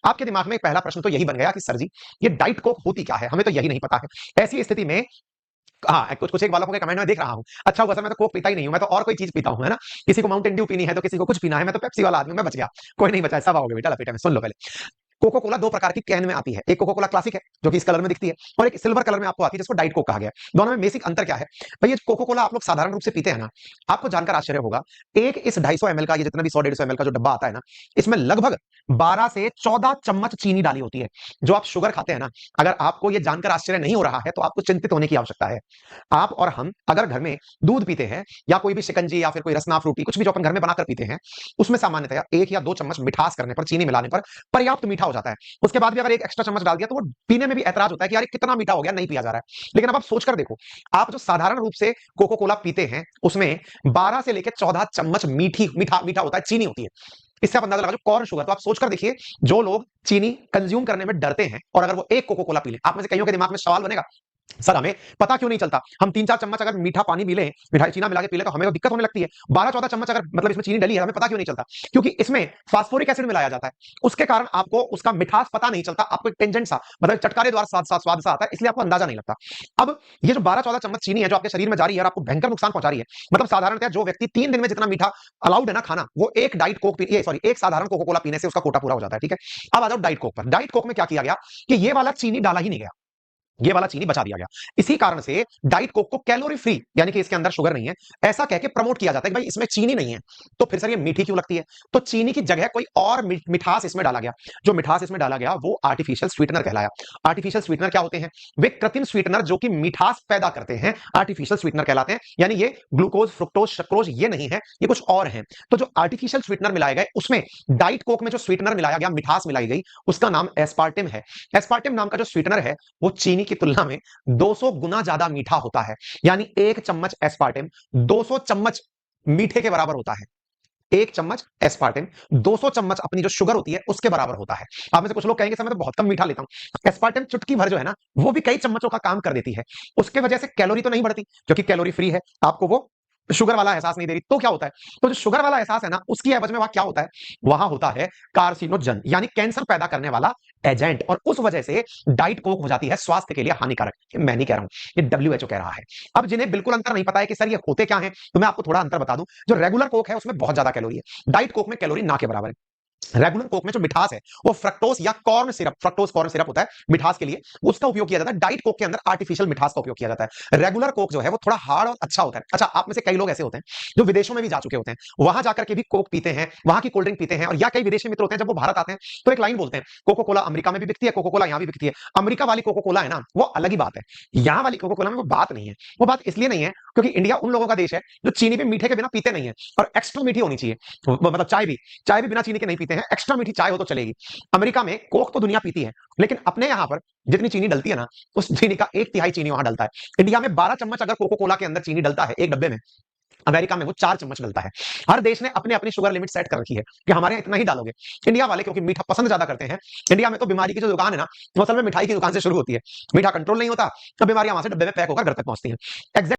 आपके दिमाग में पहला प्रश्न तो यही बन गया कि सर जी ये डाइट कोक होती क्या है, हमें तो यही नहीं पता है। ऐसी स्थिति में हाँ, कुछ कुछ एक वालों के कमेंट में देख रहा हूं, अच्छा हुआ सर मैं तो कोक पीता ही नहीं हूं, मैं तो और कोई चीज पीता हूं, है ना। किसी को माउंटेन ड्यू पीनी है तो किसी को कुछ पीना है, मैं तो पेप्सी वाला आदमी, मैं बच गया। कोई नहीं बचा है, सब आओगे बेटा लपेटे में। सुन लो पहले, कोको कोला दो प्रकार की कैन में आती है, एक कोको कोला क्लासिक है जो कि इस कलर में दिखती है, और एक सिल्वर कलर में आपको आती है जिसको डाइट कोक कहा गया है। दोनों में बेसिक अंतर क्या है भाई, ये कोको कोला आप लोग साधारण रूप से पीते हैं ना, आपको जानकर आश्चर्य होगा, एक इस 250 ml का, ये जितना भी 100-150 ml का जो डब्बा आता है ना, इसमें लगभग 12 से 14 चम्मच चीनी डाली होती है। जो आप शुगर खाते हैं ना, अगर आपको ये जानकर आश्चर्य नहीं हो रहा है तो आपको चिंतित होने की आवश्यकता है। आप और हम अगर घर में दूध पीते हैं या कोई भी शिकंजी या फिर कोई रसना फ्रूटी कुछ भी जो अपन घर में बनाकर पीते हैं, उसमें सामान्यतया 1 या 2 चम्मच मिठास करने पर, चीनी मिलाने पर पर्याप्त मीठा हो जाता है। उसके बाद भी अगर एक एक्स्ट्रा चम्मच डाल दिया तो वो पीने में भी ऐतराज होता है कि यार कितना मीठा हो गया, नहीं पिया जा रहा है। लेकिन अब आप सोचकर देखो, आप जो साधारण रूप से कोको कोला पीते हैं उसमें 12 से लेकर 14 चम्मच मीठा मीठा होता है, चीनी होती है। इससे आप अंदाजा लगा, जो कॉर्न शुगर, तो आप सोचकर देखिए, जो लोग चीनी कंज्यूम करने में डरते हैं और अगर वो एक कोको कोला पी लें, आप में से कईयों के दिमाग में सवाल बनेगा, सर हमें पता क्यों नहीं चलता, हम 3-4 चम्मच अगर मीठा पानी पी लें, मिठाई चीना मिला के पी लें तो हमें तो दिक्कत होने लगती है, 12-14 चम्मच अगर मतलब इसमें चीनी डली है, हमें पता क्यों नहीं चलता? क्योंकि इसमें फास्फोरिक एसिड मिलाया जाता है, उसके कारण आपको उसका मिठास पता नहीं चलता, आपको एक टेंजेंट सा मतलब चटकारे द्वारा स्वाद सा आता है, इसलिए आपको अंदाजा नहीं लगता। अब ये जो 12-14 चम्मच चीनी है जो आपके शरीर में जा रही है और आपको भयंकर नुकसान पहुंचा रही है, मतलब साधारणतः जो व्यक्ति 3 दिन में जितना मीठा अलाउड है ना खाना, वो एक डाइट कोक सॉरी एक साधारण कोको कोला पीने से उसका कोटा पूरा हो जाता है, ठीक है। अब आ जाओ डाइट कोक पर। डाइट कोक में क्या किया गया कि ये वाला चीनी डाला ही नहीं गया, ये वाला चीनी बचा दिया गया। इसी कारण से डाइट कोक को कैलोरी फ्री, यानी कि इसके अंदर शुगर नहीं है, ऐसा कह के प्रमोट किया जाता है कि भाई इसमें चीनी नहीं है। तो फिर सर ये मीठी क्यों लगती है? तो चीनी की जगह कोई और मिठास इसमें डाला गया। जो मिठास इसमें डाला गया वो आर्टिफिशियल स्वीटनर कहलाया। आर्टिफिशियल स्वीटनर क्या होते हैं? वे कृत्रिम स्वीटनर जो कि मिठास पैदा करते हैं, आर्टिफिशियल स्वीटनर कहलाते हैं। यानी ये ग्लूकोज, फ्रुक्टोज, सक्रोज ये नहीं है, ये कुछ और है। तो जो आर्टिफिशियल स्वीटनर मिलाए गए उसमें डाइट कोक में जो स्वीटनर मिलाया गया, मिठास मिलाई गई, उसका नाम एस्पार्टिम है। एस्पार्टिम नाम का जो स्वीटनर है वो चीनी की तुलना में 200 गुना ज्यादा मीठा होता है। यानी एक चम्मच एस्पार्टिम 200 चम्मच मीठे के बराबर होता है। एक चम्मच एस्पार्टिम 200 चम्मच अपनी जो शुगर होती है उसके बराबर होता है। आप में से कुछ लोग कहेंगे सर मैं तो बहुत कम मीठा लेता हूं। एस्पार्टिम चुटकी भर जो है ना, वो भी कई चम्मचों का काम कर देती है। उसके वजह से कैलोरी तो नहीं बढ़ती क्योंकि कैलोरी फ्री है, आपको वो शुगर वाला एहसास नहीं दे रही। तो क्या होता है? तो जो शुगर वाला एहसास है ना, उसकी एवज में वहां क्या होता है? वहां होता है कार्सिनोजन, यानी कैंसर पैदा करने वाला एजेंट। और उस वजह से डाइट कोक हो जाती है स्वास्थ्य के लिए हानिकारक। ये मैं नहीं कह रहा हूं, ये डब्ल्यूएचओ कह रहा है। अब जिन्हें बिल्कुल अंतर नहीं पता है कि सर ये होते क्या है, तो मैं आपको थोड़ा अंतर बता दूं। जो रेगुलर कोक है उसमें बहुत ज्यादा कैलोरी है, डाइट कोक में कैलोरी ना के बराबर है। रेगुलर कोक में जो मिठास है वो फ्रक्टोस या corn syrup, fructose corn syrup होता है मिठास के लिए, उसका उपयोग किया जाता है। डाइट कोक के अंदर आर्टिफिशियल मिठास का उपयोग किया जाता है। रेगुलर कोक जो है वो थोड़ा हार्ड और अच्छा होता है। अच्छा, आप में से कई लोग ऐसे होते हैं जो विदेशों में भी जा चुके होते हैं, वहां जाकर के भी कोक पीते हैं, वहां की कोल्ड ड्रिंक पीते हैं, और या कई विदेशी मित्र होते हैं जब वो भारत आते हैं तो एक लाइन बोलते हैं, कोको कोला अमेरिका में भी बिकती है, कोको कोला यहां भी बिकती है। अमेरिका वाली कोको कोला है ना, वो अलग ही बात है। यहां वाली कोको कोला में वो बात नहीं है। वो बात इसलिए नहीं है क्योंकि इंडिया उन लोगों का देश है जो चीनी भी मीठे के बिना पीते नहीं है, और एक्स्ट्रा मीठी होनी चाहिए। मतलब चाय भी बिना चीनी के नहीं पीते हैं, एक्स्ट्रा मीठी चाय हो तो चलेगी। अमेरिका में कोक तो दुनिया पीती है, लेकिन अपने यहां पर जितनी चीनी डलती है ना, उस चीनी का 1/3 चीनी वहां डलता है। इंडिया में 12 चम्मच अगर कोको कोला के अंदर चीनी डलता है एक डब्बे में, अमेरिका में वो 4 चम्मच डलता है। हर देश ने अपने अपनी शुगर लिमिट सेट कर रखी है कि हमारे यहाँ इतना ही डालोगे। इंडिया वाले क्योंकि मीठा पसंद ज्यादा करते हैं, इंडिया में तो बीमारी की जो दुकान है ना, वो असल में मिठाई की दुकान से शुरू होती है। मीठा कंट्रोल नहीं होता तो बीमारियां वहां से डब्बे में पैक होकर घर तक पहुंचती हैं।